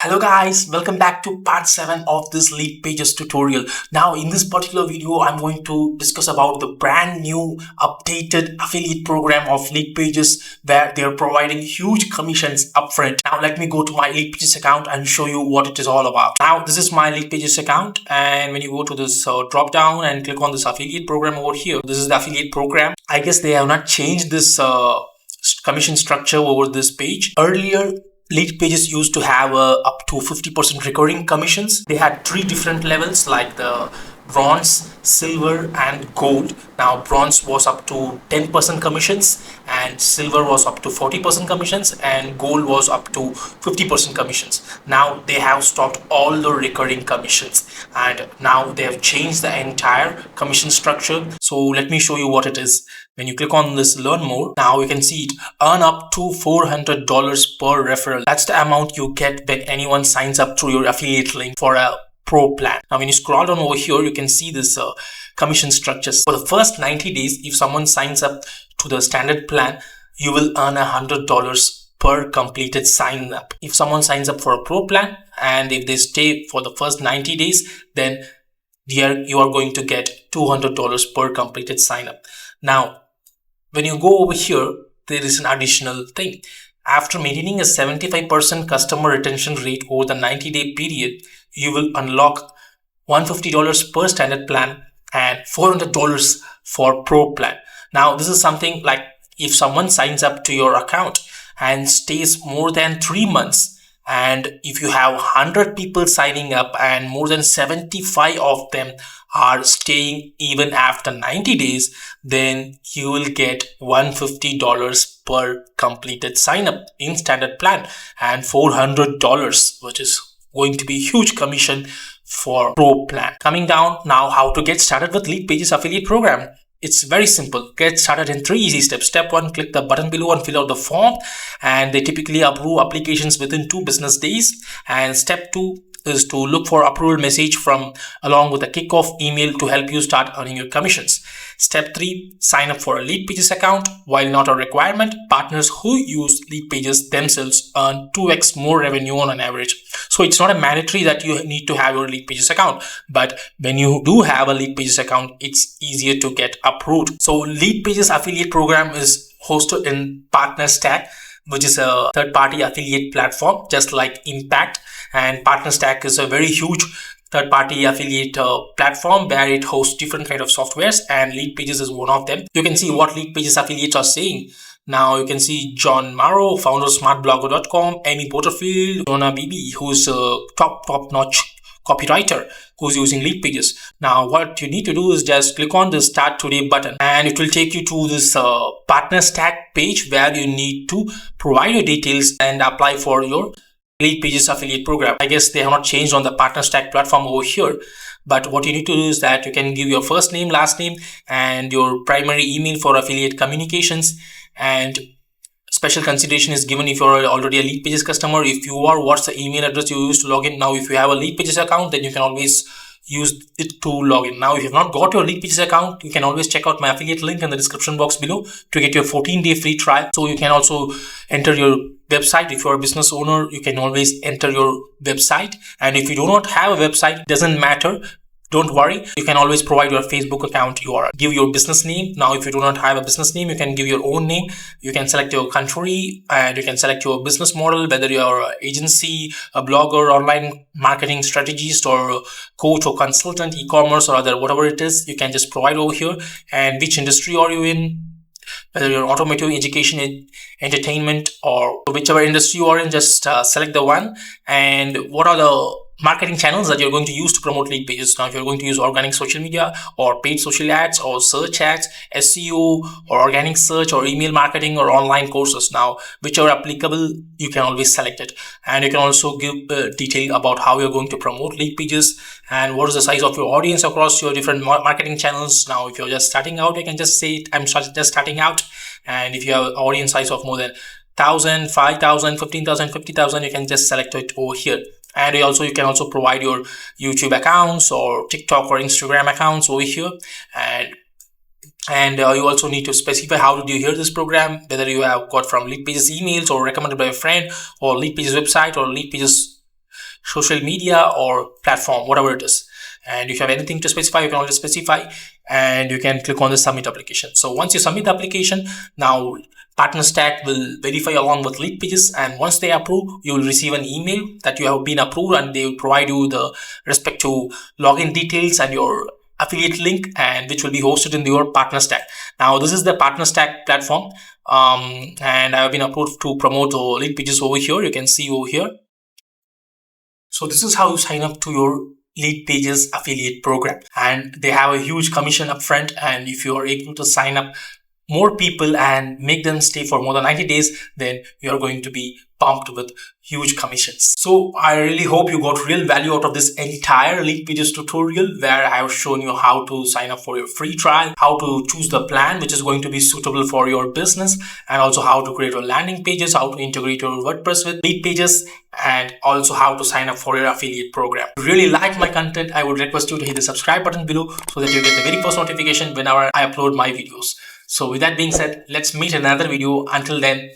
Hello guys, welcome back to part 7 of this Leadpages tutorial. Now in this particular video, I'm going to discuss about the brand new updated affiliate program of Leadpages where they're providing huge commissions upfront. Now let me go to my Leadpages account and show you what it is all about. Now this is my Leadpages account, and when you go to this drop down and click on this affiliate program over here, this is the affiliate program. I guess they have not changed this commission structure over this page. Earlier, Leadpages used to have up to 50% recurring commissions. They had 3 different levels like the bronze, silver and gold. Now bronze was up to 10% commissions and silver was up to 40% commissions and gold was up to 50% commissions. Now they have stopped all the recurring commissions and now they have changed the entire commission structure. So let me show you what it is. When you click on this learn more, now you can see it earn up to $400 per referral. That's the amount you get when anyone signs up through your affiliate link for a pro plan. Now when you scroll down over here, you can see this commission structures. For the first 90 days, if someone signs up to the standard plan, you will earn $100 per completed sign up. If someone signs up for a pro plan and if they stay for the first 90 days, then you are going to get $200 per completed sign up. Now when you go over here, there is an additional thing. After maintaining a 75% customer retention rate over the 90-day period, you will unlock $150 per standard plan and $400 for pro plan. Now, this is something like if someone signs up to your account and stays more than 3 months, and if you have 100 people signing up and more than 75 of them are staying even after 90 days, then you will get $150 per completed sign up in standard plan and $400, which is going to be a huge commission for pro plan. Coming down now, how to get started with Leadpages affiliate program. It's very simple. Get started in 3 easy steps. Step 1, click the button below and fill out the form, and they typically approve applications within 2 business days. And step 2 is to look for approval message along with a kickoff email to help you start earning your commissions. Step 3, sign up for a Leadpages account. While not a requirement, partners who use Leadpages themselves earn 2x more revenue on an average. So it's not a mandatory that you need to have your Leadpages account, but when you do have a Leadpages account, it's easier to get approved. So Leadpages affiliate program is hosted in PartnerStack, which is a third-party affiliate platform just like Impact, and PartnerStack is a very huge third-party affiliate platform where it hosts different kind of softwares, and Leadpages is one of them. You can see what Leadpages affiliates are saying. Now you can see John Morrow, founder of smartblogger.com, Amy Porterfield, Jonah Beebe, who's a top-notch copywriter who's using Leadpages. Now what you need to do is just click on the start today button and it will take you to this PartnerStack page where you need to provide your details and apply for your Leadpages affiliate program. I guess they have not changed on the PartnerStack platform over here, but what you need to do is that you can give your first name, last name and your primary email for affiliate communications, and special consideration is given if you're already a Leadpages customer. If you are, what's the email address you use to log in? Now if you have a Leadpages account, then you can always use it to log in. Now if you've not got your Leadpages account, you can always check out my affiliate link in the description box below to get your 14-day free trial. So you can also enter your website. If you're a business owner, you can always enter your website, and if you do not have a website, it doesn't matter. Don't worry, you can always provide your Facebook account URL. Give your business name. Now if you do not have a business name, you can give your own name. You can select your country and you can select your business model, whether you're an agency, a blogger, online marketing strategist, or a coach or consultant, e-commerce or other, whatever it is, you can just provide over here. And which industry are you in? Whether you're automotive, education, entertainment, or whichever industry you are in, just select the one. And what are the marketing channels that you're going to use to promote Leadpages. Now if you're going to use organic social media or paid social ads or search ads, SEO or organic search or email marketing or online courses, now whichever applicable, you can always select it. And you can also give detail about how you're going to promote Leadpages and what is the size of your audience across your different marketing channels. Now if you're just starting out, you can just say I'm just starting out, and if you have an audience size of more than 1,000, 5,000, 15,000, 50,000, you can just select it over here. And you can also provide your YouTube accounts or TikTok or Instagram accounts over here. And you also need to specify how did you hear this program, whether you have got from Leadpages emails or recommended by a friend or Leadpages website or Leadpages social media or platform, whatever it is. And if you have anything to specify, you can always specify, and you can click on the submit application. So once you submit the application, now Partner Stack will verify along with Leadpages, and once they approve, you will receive an email that you have been approved, and they will provide you the respective login details and your affiliate link, and which will be hosted in your Partner Stack. Now this is the Partner Stack platform, and I have been approved to promote Leadpages over here. You can see over here. So this is how you sign up to your Leadpages affiliate program, and they have a huge commission upfront. And if you are able to sign up more people and make them stay for more than 90 days, then you are going to be pumped with huge commissions. So I really hope you got real value out of this entire Leadpages tutorial, where I have shown you how to sign up for your free trial, how to choose the plan which is going to be suitable for your business, and also how to create your landing pages, how to integrate your WordPress with Leadpages, and also how to sign up for your affiliate program. If you really like my content, I would request you to hit the subscribe button below so that you get the very first notification whenever I upload my videos. So with that being said, let's meet in another video. Until then,